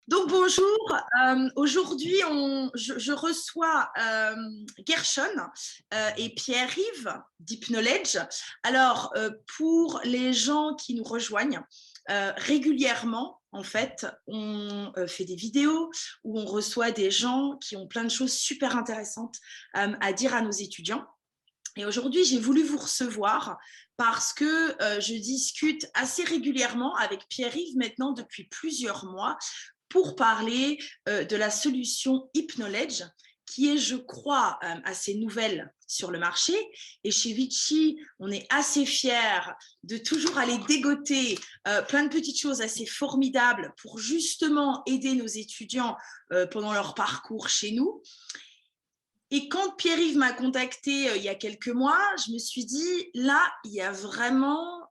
Donc bonjour, aujourd'hui je reçois Gershon et Pierre-Yves d'Hypknowledge. Alors pour les gens qui nous rejoignent, régulièrement en fait on fait des vidéos où on reçoit des gens qui ont plein de choses super intéressantes à dire à nos étudiants. Et aujourd'hui, j'ai voulu vous recevoir parce que je discute assez régulièrement avec Pierre-Yves maintenant depuis plusieurs mois pour parler de la solution Hypknowledge qui est, je crois, assez nouvelle sur le marché. Et chez Vici, on est assez fiers de toujours aller dégoter plein de petites choses assez formidables pour justement aider nos étudiants pendant leur parcours chez nous. Et quand Pierre-Yves m'a contacté il y a quelques mois, je me suis dit, là, il y a vraiment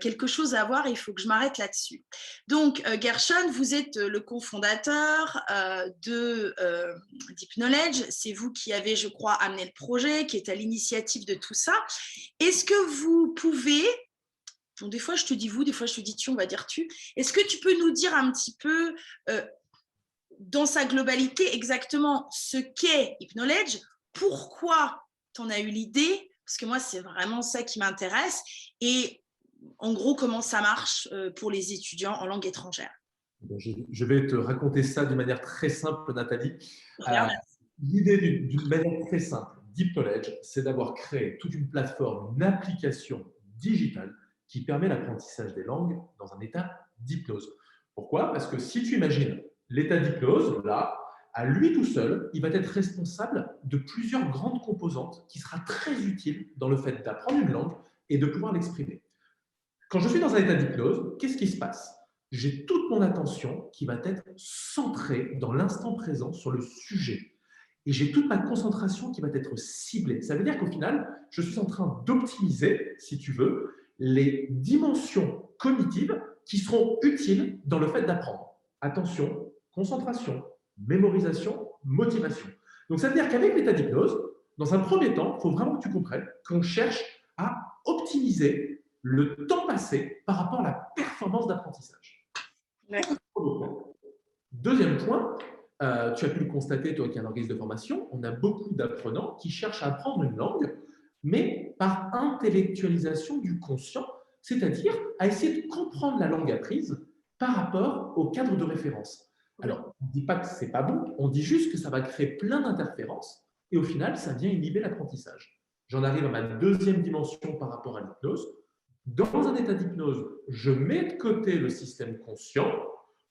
quelque chose à voir, il faut que je m'arrête là-dessus. Donc, Gershon, vous êtes le cofondateur d'Hypknowledge. C'est vous qui avez, je crois, amené le projet, qui est à l'initiative de tout ça. Est-ce que vous pouvez, bon, des fois je te dis vous, des fois je te dis tu, on va dire tu, est-ce que tu peux nous dire un petit peu dans sa globalité exactement ce qu'est Hypknowledge, pourquoi tu en as eu l'idée, parce que moi c'est vraiment ça qui m'intéresse, et en gros comment ça marche pour les étudiants en langue étrangère. Je vais te raconter ça d'une manière très simple, Nathalie. Bien, L'idée d'une manière très simple d'Hypknowledge, c'est d'avoir créé toute une plateforme, une application digitale qui permet l'apprentissage des langues dans un état d'hypnose. Pourquoi? Parce que si tu imagines l'état d'hypnose, là, à lui tout seul, il va être responsable de plusieurs grandes composantes qui sera très utile dans le fait d'apprendre une langue et de pouvoir l'exprimer. Quand je suis dans un état d'hypnose, qu'est-ce qui se passe? J'ai toute mon attention qui va être centrée dans l'instant présent sur le sujet. Et j'ai toute ma concentration qui va être ciblée. Ça veut dire qu'au final, je suis en train d'optimiser, si tu veux, les dimensions cognitives qui seront utiles dans le fait d'apprendre. Attention, concentration, mémorisation, motivation. Donc ça veut dire qu'avec l'état d'hypnose, dans un premier temps, il faut vraiment que tu comprennes qu'on cherche à optimiser le temps passé par rapport à la performance d'apprentissage. Deuxième point, tu as pu le constater, toi qui es un organisme de formation, on a beaucoup d'apprenants qui cherchent à apprendre une langue, mais par intellectualisation du conscient, c'est-à-dire à essayer de comprendre la langue apprise par rapport au cadre de référence. Alors, on ne dit pas que ce n'est pas bon, on dit juste que ça va créer plein d'interférences, et au final, ça vient inhiber l'apprentissage. J'en arrive à ma deuxième dimension par rapport à l'hypnose. Dans un état d'hypnose, je mets de côté le système conscient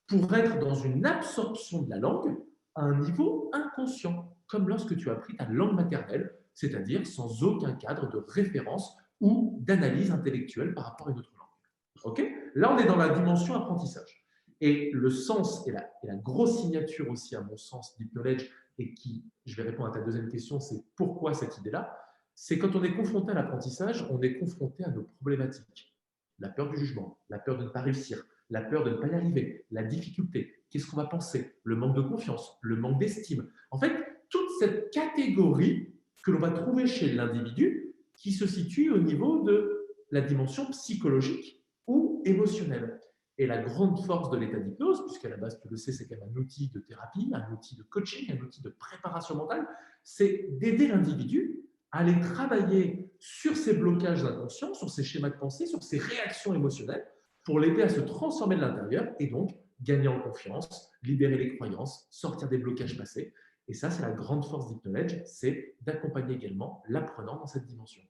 pour être dans une absorption de la langue à un niveau inconscient, comme lorsque tu as appris ta langue maternelle, c'est-à-dire sans aucun cadre de référence ou d'analyse intellectuelle par rapport à une autre langue. Okay? Là, on est dans la dimension apprentissage. Et le sens et la grosse signature aussi, à mon sens, d'Hypknowledge, et qui, je vais répondre à ta deuxième question, c'est pourquoi cette idée-là, c'est quand on est confronté à l'apprentissage, on est confronté à nos problématiques. La peur du jugement, la peur de ne pas réussir, la peur de ne pas y arriver, la difficulté, qu'est-ce qu'on va penser, le manque de confiance, le manque d'estime. En fait, toute cette catégorie que l'on va trouver chez l'individu qui se situe au niveau de la dimension psychologique ou émotionnelle. Et la grande force de l'état d'hypnose, puisqu'à la base, tu le sais, c'est quand même un outil de thérapie, un outil de coaching, un outil de préparation mentale, c'est d'aider l'individu à aller travailler sur ses blocages inconscients, sur ses schémas de pensée, sur ses réactions émotionnelles, pour l'aider à se transformer de l'intérieur et donc gagner en confiance, libérer les croyances, sortir des blocages passés. Et ça, c'est la grande force d'Hypknowledge, c'est d'accompagner également l'apprenant dans cette dimension.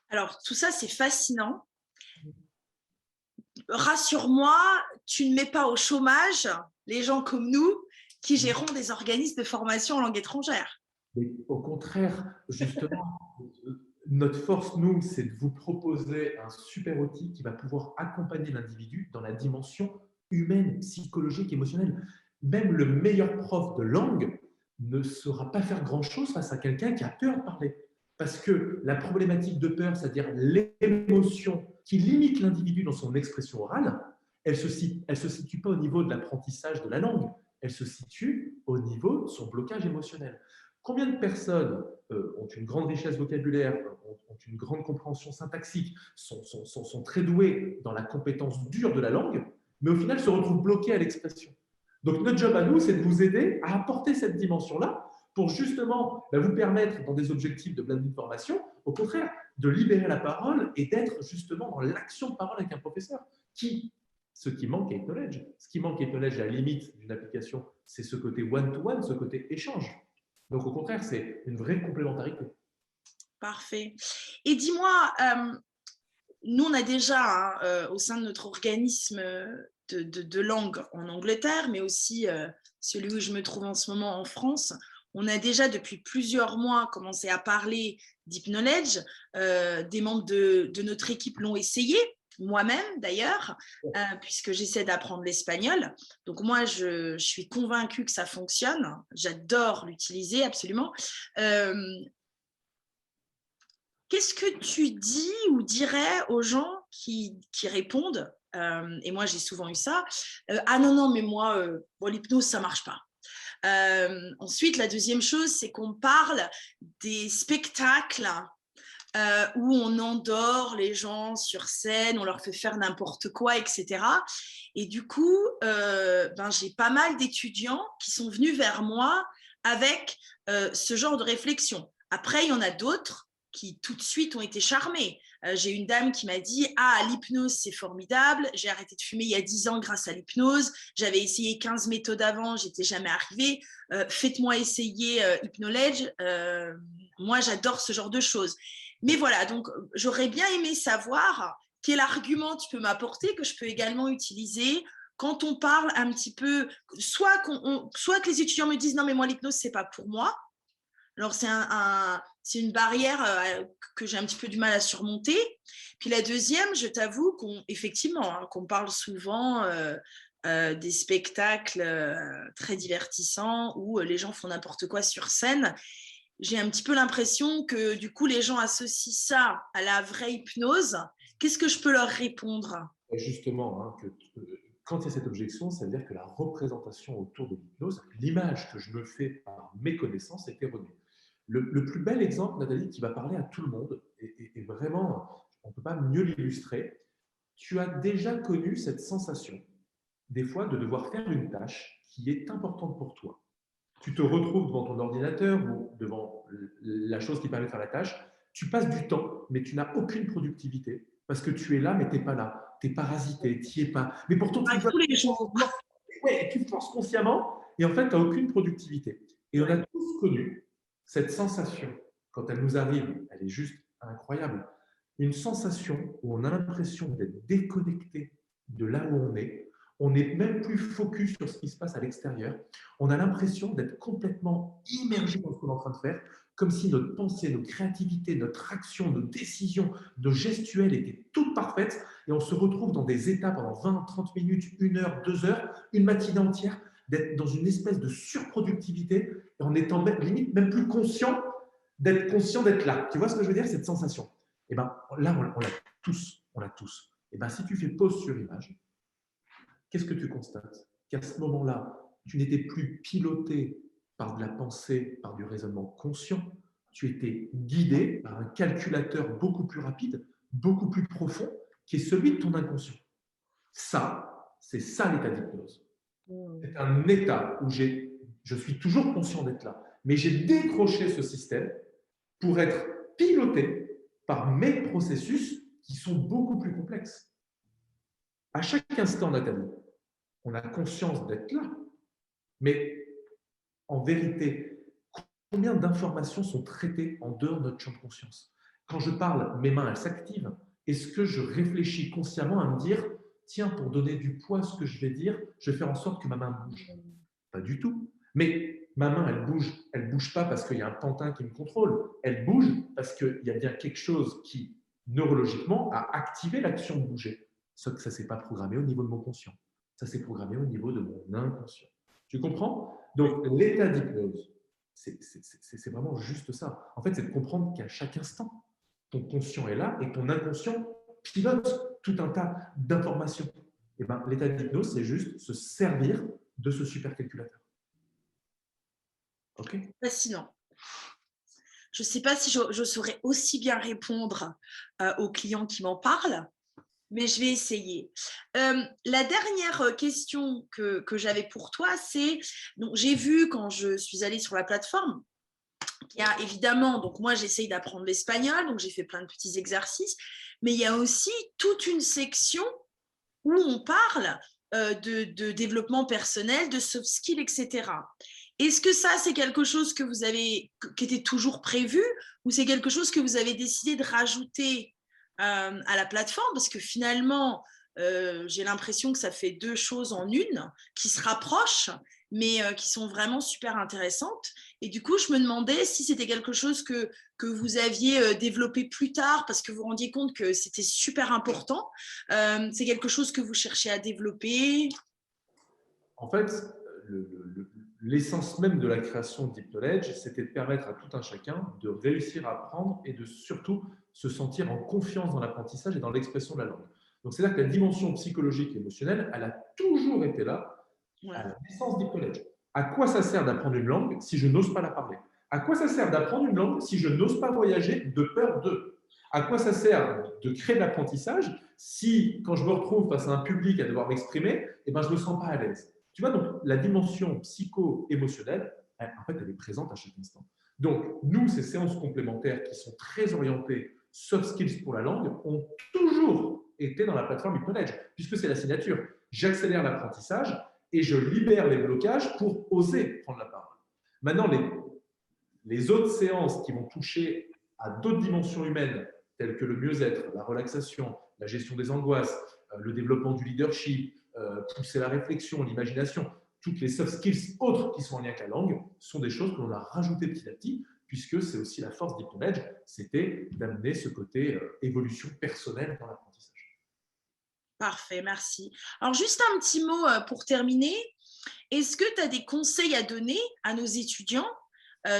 Alors, tout ça, c'est fascinant. Rassure-moi, tu ne mets pas au chômage les gens comme nous qui gérons des organismes de formation en langue étrangère. Mais au contraire, justement, notre force, nous, c'est de vous proposer un super outil qui va pouvoir accompagner l'individu dans la dimension humaine, psychologique, émotionnelle. Même le meilleur prof de langue ne saura pas faire grand-chose face à quelqu'un qui a peur de parler. Parce que la problématique de peur, c'est-à-dire l'émotion qui limite l'individu dans son expression orale, elle ne se situe pas au niveau de l'apprentissage de la langue, elle se situe au niveau de son blocage émotionnel. Combien de personnes ont une grande richesse vocabulaire, ont une grande compréhension syntaxique, sont très douées dans la compétence dure de la langue, mais au final se retrouvent bloquées à l'expression? Donc, notre job à nous, c'est de vous aider à apporter cette dimension-là pour justement vous permettre, dans des objectifs de pleine formation, au contraire, de libérer la parole et d'être justement dans l'action de parole avec un professeur. Ce qui manque à Knowledge. Ce qui manque à Knowledge, à la limite d'une application, c'est ce côté one-to-one, ce côté échange. Donc, au contraire, c'est une vraie complémentarité. Parfait. Et dis-moi, nous, on a déjà au sein de notre organisme de langue en Angleterre, mais aussi celui où je me trouve en ce moment en France, on a déjà depuis plusieurs mois commencé à parler d'Hypknowledge. Des membres de notre équipe l'ont essayé, moi-même d'ailleurs, puisque j'essaie d'apprendre l'espagnol. Donc moi, je suis convaincue que ça fonctionne. J'adore l'utiliser absolument. Qu'est-ce que tu dis ou dirais aux gens qui répondent, et moi j'ai souvent eu ça, ah non, mais moi, l'hypnose, ça ne marche pas. Ensuite, la deuxième chose, c'est qu'on parle des spectacles où on endort les gens sur scène, on leur fait faire n'importe quoi, etc. Et du coup, j'ai pas mal d'étudiants qui sont venus vers moi avec ce genre de réflexion. Après, il y en a d'autres qui tout de suite ont été charmés. J'ai une dame qui m'a dit « Ah, l'hypnose, c'est formidable. J'ai arrêté de fumer il y a 10 ans grâce à l'hypnose. J'avais essayé 15 méthodes avant, j'étais jamais arrivée. Faites-moi essayer Hypknowledge. Moi, j'adore ce genre de choses. » Mais voilà, donc j'aurais bien aimé savoir quel argument tu peux m'apporter que je peux également utiliser quand on parle un petit peu, soit que les étudiants me disent « Non, mais moi, l'hypnose, c'est pas pour moi. » Alors, c'est une barrière que j'ai un petit peu du mal à surmonter. Puis la deuxième, je t'avoue qu'effectivement, qu'on parle souvent des spectacles très divertissants où les gens font n'importe quoi sur scène. J'ai un petit peu l'impression que du coup, les gens associent ça à la vraie hypnose. Qu'est-ce que je peux leur répondre? Justement, quand il y a cette objection, ça veut dire que la représentation autour de l'hypnose, l'image que je me fais par mes connaissances est erronée. Le plus bel exemple, Nathalie, qui va parler à tout le monde, et vraiment, on ne peut pas mieux l'illustrer, tu as déjà connu cette sensation, des fois, de devoir faire une tâche qui est importante pour toi. Tu te retrouves devant ton ordinateur ou devant la chose qui permet de faire la tâche, tu passes du temps, mais tu n'as aucune productivité, parce que tu es là, mais tu n'es pas là. Tu es parasité, tu n'y es pas. Mais pourtant, tu dois... Tous les jours. Ouais, tu forces consciemment, et en fait, tu n'as aucune productivité. Et on a tous connu cette sensation, quand elle nous arrive, elle est juste incroyable. Une sensation où on a l'impression d'être déconnecté de là où on n'est même plus focus sur ce qui se passe à l'extérieur, on a l'impression d'être complètement immergé dans ce qu'on est en train de faire, comme si notre pensée, notre créativité, notre action, nos décisions, nos gestuelles étaient toutes parfaites, et on se retrouve dans des états pendant 20, 30 minutes, 1 heure, 2 heures, une matinée entière, d'être dans une espèce de surproductivité, en étant limite même plus conscient d'être là. Tu vois ce que je veux dire, cette sensation? Et bien là, on l'a tous, on l'a tous. Et bien si tu fais pause sur image, qu'est-ce que tu constates? Qu'à ce moment-là, tu n'étais plus piloté par de la pensée, par du raisonnement conscient, tu étais guidé par un calculateur beaucoup plus rapide, beaucoup plus profond, qui est celui de ton inconscient. Ça, c'est ça l'état d'hypnose. C'est un état où je suis toujours conscient d'être là, mais j'ai décroché ce système pour être piloté par mes processus qui sont beaucoup plus complexes. À chaque instant, Nathalie, on a conscience d'être là, mais en vérité, combien d'informations sont traitées en dehors de notre champ de conscience? Quand je parle, mes mains, elles s'activent. Est-ce que je réfléchis consciemment à me dire, tiens, pour donner du poids à ce que je vais dire, je vais faire en sorte que ma main bouge? Pas du tout. Mais ma main, elle bouge pas parce qu'il y a un pantin qui me contrôle. Elle bouge parce qu'il y a bien quelque chose qui, neurologiquement, a activé l'action de bouger. Sauf que ça ne s'est pas programmé au niveau de mon conscient. Ça s'est programmé au niveau de mon inconscient. Tu comprends? Donc, l'état d'hypnose, c'est vraiment juste ça. En fait, c'est de comprendre qu'à chaque instant, ton conscient est là et ton inconscient pilote tout un tas d'informations. Et ben, l'état d'hypnose, c'est juste se servir de ce supercalculateur. Ok? Fascinant. Je ne sais pas si je saurais aussi bien répondre aux clients qui m'en parlent, mais je vais essayer. La dernière question que j'avais pour toi, c'est, donc j'ai vu quand je suis allée sur la plateforme, il y a évidemment, donc moi j'essaye d'apprendre l'espagnol, donc j'ai fait plein de petits exercices, mais il y a aussi toute une section où on parle de développement personnel, de soft skills, etc. Est-ce que ça, c'est quelque chose que vous avez, qui était toujours prévu, ou c'est quelque chose que vous avez décidé de rajouter à la plateforme? Parce que finalement, j'ai l'impression que ça fait deux choses en une qui se rapprochent, mais qui sont vraiment super intéressantes. Et du coup, je me demandais si c'était quelque chose que vous aviez développé plus tard parce que vous vous rendiez compte que c'était super important. C'est quelque chose que vous cherchez à développer? En fait, l'essence même de la création de Deep Knowledge, c'était de permettre à tout un chacun de réussir à apprendre et de surtout se sentir en confiance dans l'apprentissage et dans l'expression de la langue. Donc, c'est-à-dire que la dimension psychologique et émotionnelle, elle a toujours été là Ouais. à la naissance Deep Knowledge. À quoi ça sert d'apprendre une langue si je n'ose pas la parler? À quoi ça sert d'apprendre une langue si je n'ose pas voyager de peur de? À quoi ça sert de créer de l'apprentissage si, quand je me retrouve face à un public à devoir m'exprimer, eh ben, je ne me sens pas à l'aise? Tu vois, donc la dimension psycho-émotionnelle, en fait, elle est présente à chaque instant. Donc, nous, ces séances complémentaires qui sont très orientées soft skills pour la langue ont toujours été dans la plateforme Knowledge, puisque c'est la signature. J'accélère l'apprentissage et je libère les blocages pour oser prendre la parole. Maintenant, les autres séances qui vont toucher à d'autres dimensions humaines, telles que le mieux-être, la relaxation, la gestion des angoisses, le développement du leadership, pousser la réflexion, l'imagination, toutes les soft skills autres qui sont en lien avec la langue, sont des choses que l'on a rajoutées petit à petit, puisque c'est aussi la force Deep Knowledge, c'était d'amener ce côté évolution personnelle dans l'apprentissage. Parfait, merci. Alors, juste un petit mot pour terminer. Est-ce que tu as des conseils à donner à nos étudiants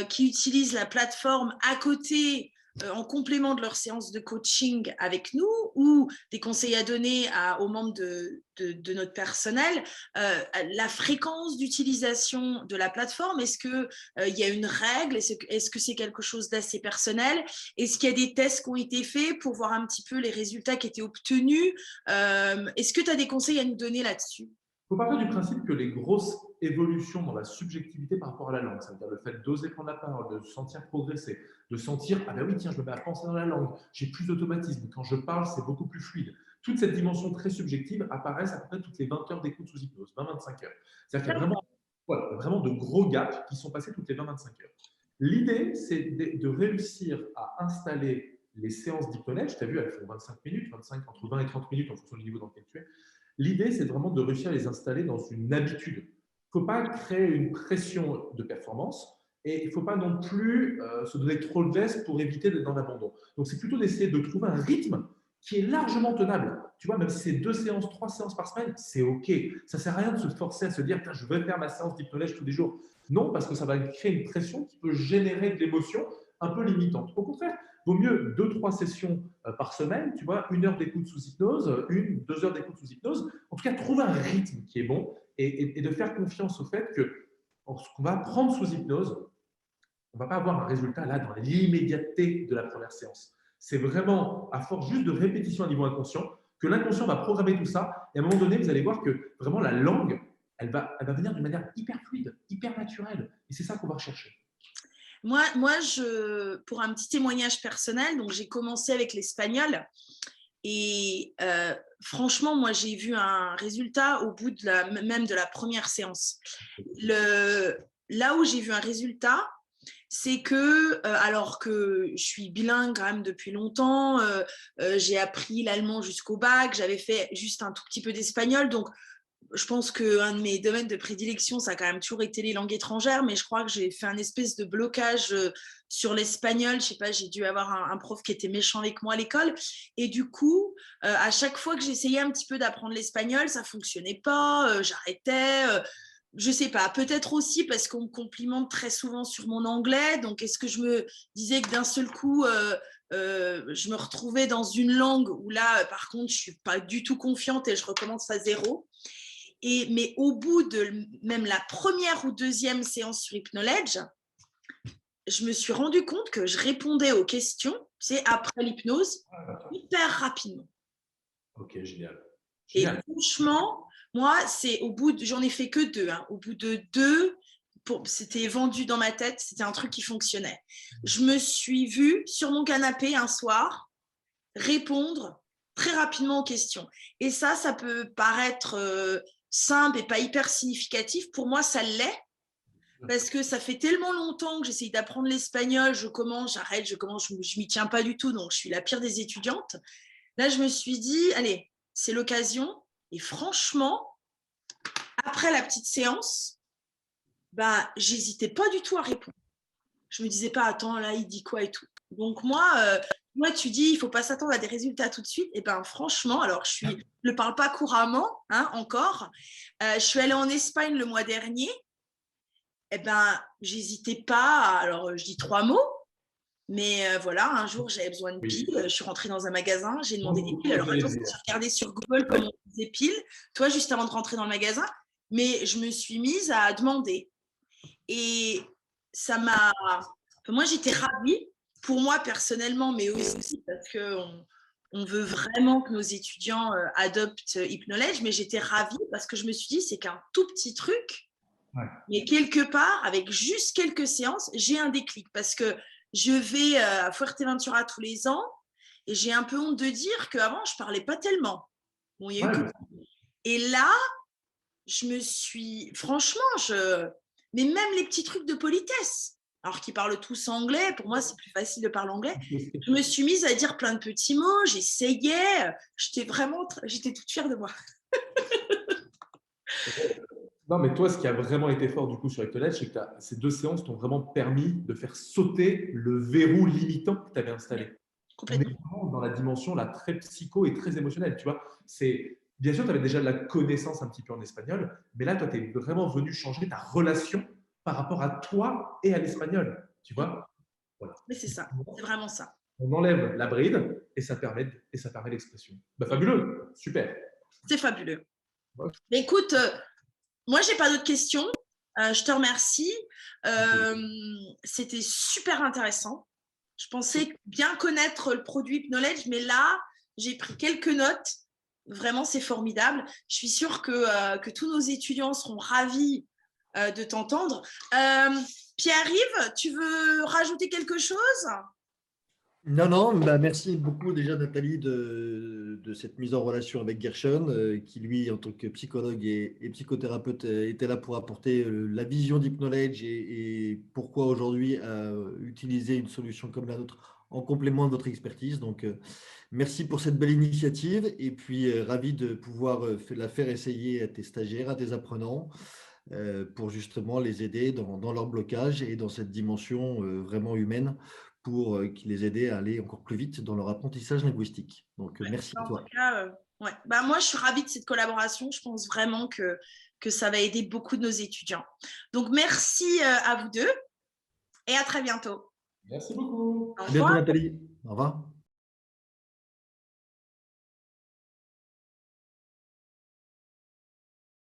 qui utilisent la plateforme à côté, en complément de leur séance de coaching avec nous, ou des conseils à donner aux membres de notre personnel, la fréquence d'utilisation de la plateforme? Est-ce qu'il y a une règle? Est-ce que c'est quelque chose d'assez personnel? Est-ce qu'il y a des tests qui ont été faits pour voir un petit peu les résultats qui étaient obtenus? Est-ce que tu as des conseils à nous donner là-dessus? Il faut partir du principe que les grosses évolutions dans la subjectivité par rapport à la langue, ça veut dire le fait d'oser prendre la parole, de se sentir progresser, de sentir ah ben oui, tiens, je me mets à penser dans la langue, j'ai plus d'automatisme, quand je parle, c'est beaucoup plus fluide. Toute cette dimension très subjective apparaît à peu près toutes les 20 heures d'écoute sous hypnose, 20-25 heures. C'est-à-dire qu'il y a vraiment, voilà, vraiment de gros gaps qui sont passés toutes les 20-25 heures. L'idée, c'est de réussir à installer les séances d'hypnose. Tu as vu, elles font 25 minutes, 25, entre 20 et 30 minutes en fonction du niveau dans lequel tu es. L'idée, c'est vraiment de réussir à les installer dans une habitude. Il ne faut pas créer une pression de performance et il ne faut pas non plus se donner trop de veste pour éviter d'être dans l'abandon. Donc, c'est plutôt d'essayer de trouver un rythme qui est largement tenable. Tu vois, même si c'est 2 séances, 3 séances par semaine, c'est OK. Ça ne sert à rien de se forcer à se dire, je vais faire ma séance d'hypnose tous les jours. Non, parce que ça va créer une pression qui peut générer de l'émotion un peu limitante. Au contraire, vaut mieux 2-3 sessions par semaine, tu vois, 1 heure d'écoute sous hypnose, 1-2 heures d'écoute sous hypnose. En tout cas, trouver un rythme qui est bon et de faire confiance au fait que ce qu'on va apprendre sous hypnose, on ne va pas avoir un résultat là dans l'immédiateté de la première séance. C'est vraiment à force juste de répétition à niveau inconscient que l'inconscient va programmer tout ça. Et à un moment donné, vous allez voir que vraiment la langue, elle va venir d'une manière hyper fluide, hyper naturelle. Et c'est ça qu'on va rechercher. Moi, pour un petit témoignage personnel, donc j'ai commencé avec l'espagnol et franchement, moi, j'ai vu un résultat au bout même de la première séance. Là où j'ai vu un résultat, c'est que, alors que je suis bilingue quand même depuis longtemps, j'ai appris l'allemand jusqu'au bac, j'avais fait juste un tout petit peu d'espagnol, donc je pense qu'un de mes domaines de prédilection, ça a quand même toujours été les langues étrangères, mais je crois que j'ai fait un espèce de blocage sur l'espagnol. Je sais pas, j'ai dû avoir un prof qui était méchant avec moi à l'école. Et du coup, à chaque fois que j'essayais un petit peu d'apprendre l'espagnol, ça fonctionnait pas, j'arrêtais. Je sais pas, peut-être aussi parce qu'on me complimente très souvent sur mon anglais. Donc, est-ce que je me disais que d'un seul coup, je me retrouvais dans une langue où là, par contre, je suis pas du tout confiante et je recommence à zéro. Mais au bout de même la première ou deuxième séance sur Hypnowledge, je me suis rendu compte que je répondais aux questions, après l'hypnose, hyper rapidement. Ok, génial. Et Génial. franchement, moi, j'en ai fait que 2. Hein. Au bout de 2, c'était vendu dans ma tête, c'était un truc qui fonctionnait. Je me suis vue sur mon canapé un soir répondre très rapidement aux questions. Et ça peut paraître simple et pas hyper significatif. Pour moi, ça l'est. Parce que ça fait tellement longtemps que j'essaye d'apprendre l'espagnol, je commence, j'arrête, je m'y tiens pas du tout, donc je suis la pire des étudiantes. Là, je me suis dit, allez, c'est l'occasion. Et franchement, après la petite séance, bah, j'hésitais pas du tout à répondre. Je me disais pas, attends, là, il dit quoi et tout. Donc moi, tu dis, il faut pas s'attendre à des résultats tout de suite. Et ben franchement, alors je ne parle pas couramment hein, encore. Je suis allée en Espagne le mois dernier. Et ben, j'hésitais pas. Alors, je dis 3 mots. Mais voilà, un jour, j'avais besoin de piles. Oui. Je suis rentrée dans un magasin, j'ai demandé des Donc, piles. Alors, j'allais attends, dire. j'ai regardé sur Google comment on faisait piles, toi, juste avant de rentrer dans le magasin. Mais je me suis mise à demander. Et ça m'a. Enfin, moi, j'étais ravie, pour moi personnellement, mais aussi parce on veut vraiment que nos étudiants adoptent Hypnolège. Mais j'étais ravie parce que je me suis dit, c'est qu'un tout petit truc. Ouais. Mais quelque part, avec juste quelques séances, j'ai un déclic parce que je vais à Fuerteventura tous les ans et j'ai un peu honte de dire qu'avant, je ne parlais pas tellement. Bon, il y a eu que... Et là, je me suis... Franchement, mais même les petits trucs de politesse, alors qu'ils parlent tous anglais, pour moi, c'est plus facile de parler anglais. Je me suis mise à dire plein de petits mots, j'essayais, j'étais toute fière de moi. Non, mais toi, ce qui a vraiment été fort du coup sur Ectoled, c'est que ces 2 séances t'ont vraiment permis de faire sauter le verrou limitant que tu avais installé. On est vraiment dans la dimension là, très psycho et très émotionnelle. Tu vois, bien sûr, tu avais déjà de la connaissance un petit peu en espagnol, mais là, toi, tu es vraiment venu changer ta relation par rapport à toi et à l'espagnol. Tu vois, voilà. Mais c'est ça, c'est vraiment ça. On enlève la bride et ça permet l'expression. Bah, fabuleux, super. C'est fabuleux. Ouais. Mais écoute, moi, je n'ai pas d'autres questions. Je te remercie. C'était super intéressant. Je pensais bien connaître le produit Hypnolège, mais là, j'ai pris quelques notes. Vraiment, c'est formidable. Je suis sûre que tous nos étudiants seront ravis de t'entendre. Pierre-Yves, tu veux rajouter quelque chose ? Non, non, bah merci beaucoup déjà Nathalie de cette mise en relation avec Gershon, qui lui, en tant que psychologue et psychothérapeute, était là pour apporter la vision d'Hypnolège et pourquoi aujourd'hui utiliser une solution comme la nôtre en complément de votre expertise. Donc, merci pour cette belle initiative et puis ravi de pouvoir la faire essayer à tes stagiaires, à tes apprenants. Pour justement les aider dans leur blocage et dans cette dimension vraiment humaine pour qu'ils les aider à aller encore plus vite dans leur apprentissage linguistique. Donc, merci à toi. En tout cas, ouais. Bah, moi, je suis ravie de cette collaboration. Je pense vraiment que ça va aider beaucoup de nos étudiants. Donc, merci à vous deux et à très bientôt. Merci beaucoup. Au revoir. À bientôt Nathalie. Au revoir.